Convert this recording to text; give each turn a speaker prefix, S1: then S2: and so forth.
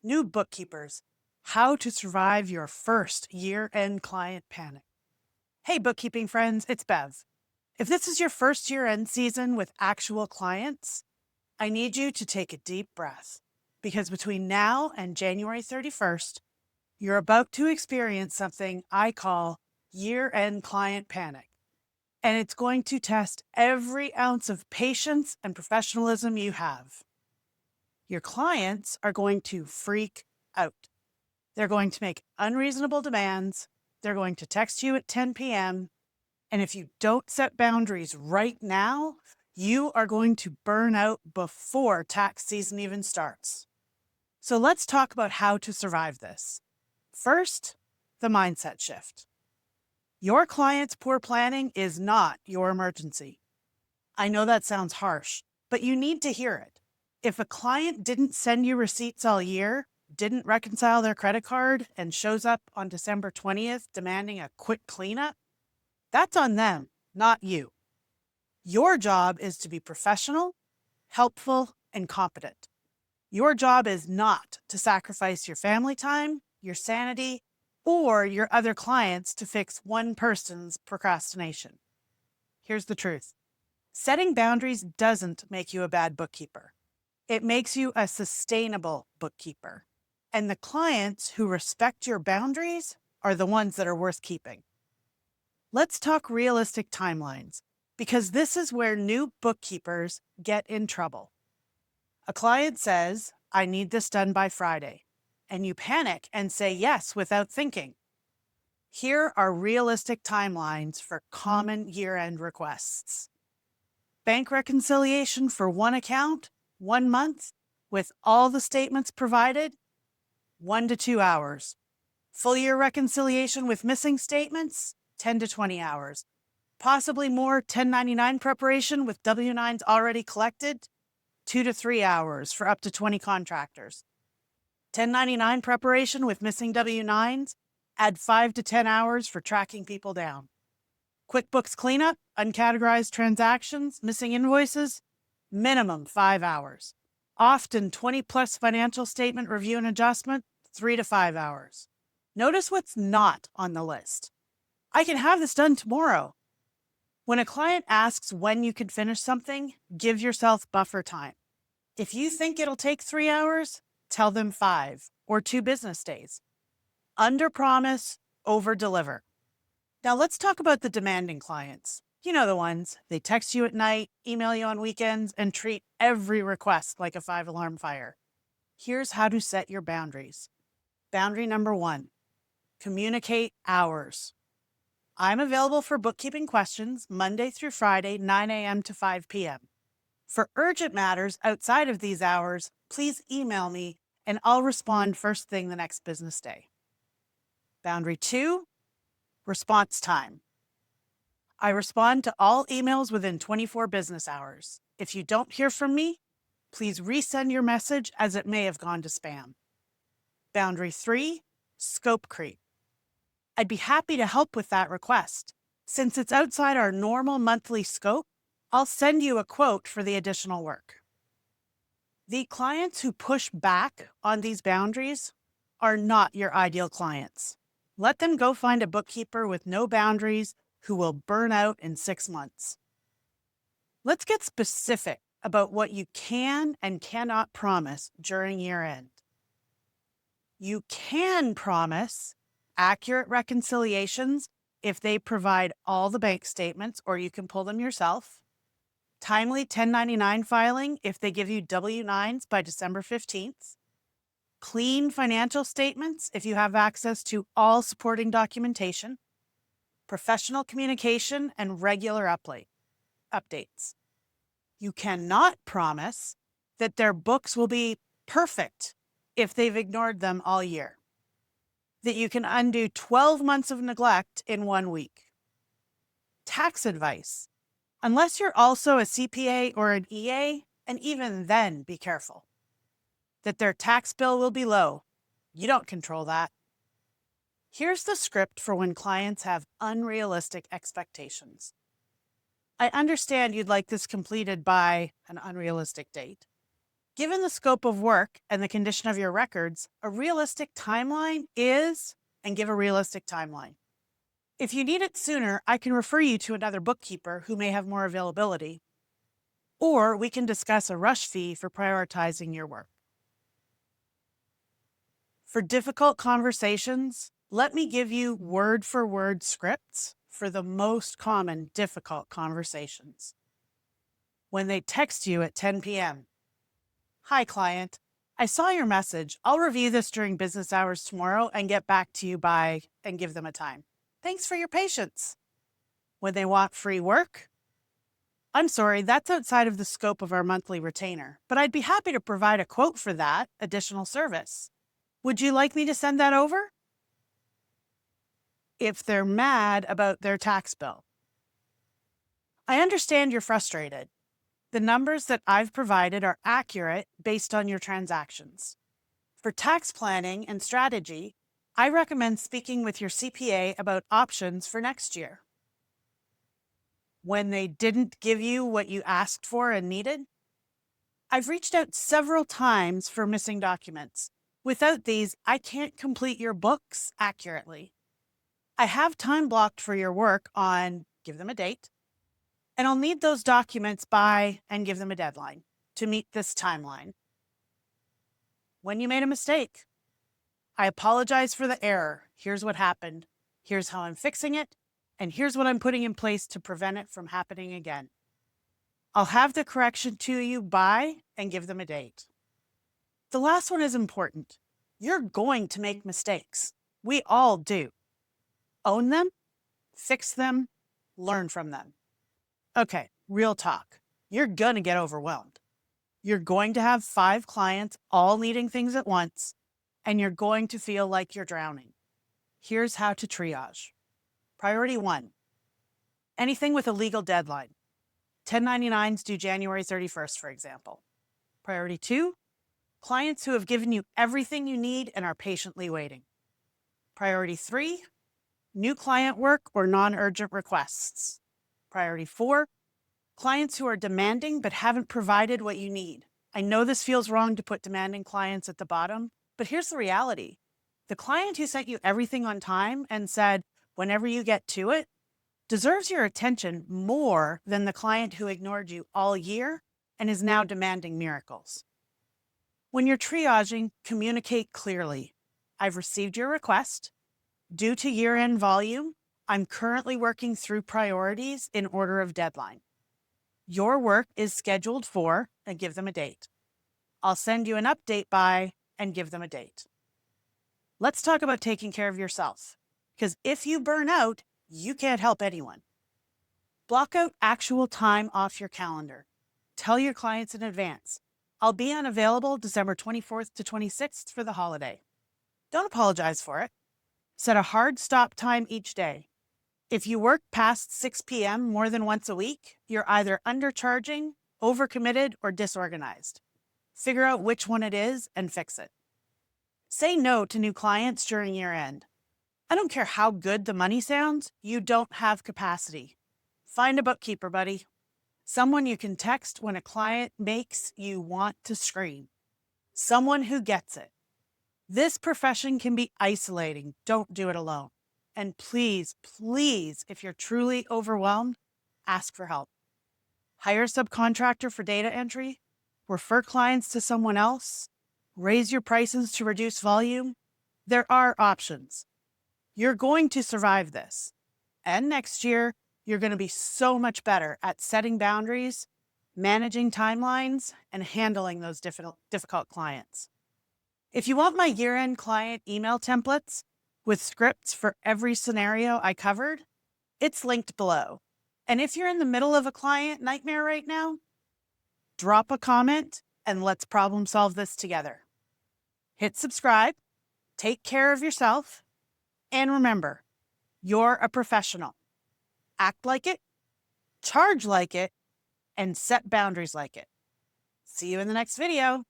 S1: New Bookkeepers, how to survive your first year-end client panic. Hey, bookkeeping friends, it's Bev. If this is your first year-end season with actual clients, I need you to take a deep breath because between now and January 31st, you're about to experience something I call year-end client panic. And it's going to test every ounce of patience and professionalism you have. Your clients are going to freak out. They're going to make unreasonable demands. They're going to text you at 10 p.m. And if you don't set boundaries right now, you are going to burn out before tax season even starts. So let's talk about how to survive this. First, the mindset shift. Your client's poor planning is not your emergency. I know that sounds harsh, but you need to hear it. If a client didn't send you receipts all year, didn't reconcile their credit card, and shows up on December 20th demanding a quick cleanup, that's on them, not you. Your job is to be professional, helpful, and competent. Your job is not to sacrifice your family time, your sanity, or your other clients to fix one person's procrastination. Here's the truth. Setting boundaries doesn't make you a bad bookkeeper. It makes you a sustainable bookkeeper. And the clients who respect your boundaries are the ones that are worth keeping. Let's talk realistic timelines, because this is where new bookkeepers get in trouble. A client says, I need this done by Friday, and you panic and say yes without thinking. Here are realistic timelines for common year-end requests. Bank reconciliation for one account, 1 month, with all the statements provided, 1 to 2 hours. Full year reconciliation with missing statements, 10 to 20 hours. Possibly more 1099 preparation with W-9s already collected, 2 to 3 hours for up to 20 contractors. 1099 preparation with missing W-9s, add 5 to 10 hours for tracking people down. QuickBooks cleanup, uncategorized transactions, missing invoices, minimum 5 hours. Often 20-plus financial statement review and adjustment, 3 to 5 hours. Notice what's not on the list. I can have this done tomorrow. When a client asks when you can finish something, give yourself buffer time. If you think it'll take 3 hours, tell them 5 or 2 business days. Under-promise, over-deliver. Now let's talk about the demanding clients. You know the ones. They text you at night, email you on weekends, and treat every request like a 5-alarm fire. Here's how to set your boundaries. Boundary number 1, communicate hours. I'm available for bookkeeping questions Monday through Friday, 9 a.m. to 5 p.m. For urgent matters outside of these hours, please email me and I'll respond first thing the next business day. Boundary 2, response time. I respond to all emails within 24 business hours. If you don't hear from me, please resend your message as it may have gone to spam. Boundary 3, scope creep. I'd be happy to help with that request. Since it's outside our normal monthly scope, I'll send you a quote for the additional work. The clients who push back on these boundaries are not your ideal clients. Let them go find a bookkeeper with no boundaries who will burn out in 6 months. Let's get specific about what you can and cannot promise during year end. You can promise accurate reconciliations if they provide all the bank statements or you can pull them yourself. Timely 1099 filing if they give you W-9s by December 15th. Clean financial statements if you have access to all supporting documentation. Professional communication and regular updates. You cannot promise that their books will be perfect if they've ignored them all year. That you can undo 12 months of neglect in 1 week. Tax advice. Unless you're also a CPA or an EA, and even then be careful. That their tax bill will be low. You don't control that. Here's the script for when clients have unrealistic expectations. I understand you'd like this completed by an unrealistic date. Given the scope of work and the condition of your records, a realistic timeline is, and give a realistic timeline. If you need it sooner, I can refer you to another bookkeeper who may have more availability, or we can discuss a rush fee for prioritizing your work. For difficult conversations, let me give you word-for-word scripts for the most common difficult conversations. When they text you at 10 p.m., "Hi, client. I saw your message. I'll review this during business hours tomorrow and get back to you by," and give them a time. "Thanks for your patience." When they want free work, "I'm sorry, that's outside of the scope of our monthly retainer, but I'd be happy to provide a quote for that additional service. Would you like me to send that over?" If they're mad about their tax bill, "I understand you're frustrated. The numbers that I've provided are accurate based on your transactions. For tax planning and strategy, I recommend speaking with your CPA about options for next year." When they didn't give you what you asked for and needed, "I've reached out several times for missing documents. Without these, I can't complete your books accurately. I have time blocked for your work on," give them a date, "and I'll need those documents by," and give them a deadline, "to meet this timeline." When you made a mistake, "I apologize for the error. Here's what happened. Here's how I'm fixing it. And here's what I'm putting in place to prevent it from happening again. I'll have the correction to you by," and give them a date. The last one is important. You're going to make mistakes. We all do. Own them, fix them, learn from them. Okay, real talk. You're going to get overwhelmed. You're going to have 5 clients all needing things at once, and you're going to feel like you're drowning. Here's how to triage. Priority 1, anything with a legal deadline. 1099s due January 31st, for example. Priority 2, clients who have given you everything you need and are patiently waiting. Priority 3, new client work or non-urgent requests. Priority 4, clients who are demanding but haven't provided what you need. I know this feels wrong to put demanding clients at the bottom, but here's the reality. The client who sent you everything on time and said, "whenever you get to it," deserves your attention more than the client who ignored you all year and is now demanding miracles. When you're triaging, communicate clearly. "I've received your request. Due to year-end volume, I'm currently working through priorities in order of deadline. Your work is scheduled for," and give them a date. "I'll send you an update by," and give them a date. Let's talk about taking care of yourself, because if you burn out, you can't help anyone. Block out actual time off your calendar. Tell your clients in advance, "I'll be unavailable December 24th to 26th for the holiday." Don't apologize for it. Set a hard stop time each day. If you work past 6 p.m. more than once a week, you're either undercharging, overcommitted, or disorganized. Figure out which one it is and fix it. Say no to new clients during year end. I don't care how good the money sounds, you don't have capacity. Find a bookkeeper, buddy. Someone you can text when a client makes you want to scream. Someone who gets it. This profession can be isolating. Don't do it alone. And please, please, if you're truly overwhelmed, ask for help. Hire a subcontractor for data entry, refer clients to someone else, raise your prices to reduce volume. There are options. You're going to survive this. And next year, you're going to be so much better at setting boundaries, managing timelines, and handling those difficult clients. If you want my year-end client email templates with scripts for every scenario I covered, it's linked below. And if you're in the middle of a client nightmare right now, drop a comment and let's problem solve this together. Hit subscribe, take care of yourself, and remember, you're a professional. Act like it, charge like it, and set boundaries like it. See you in the next video.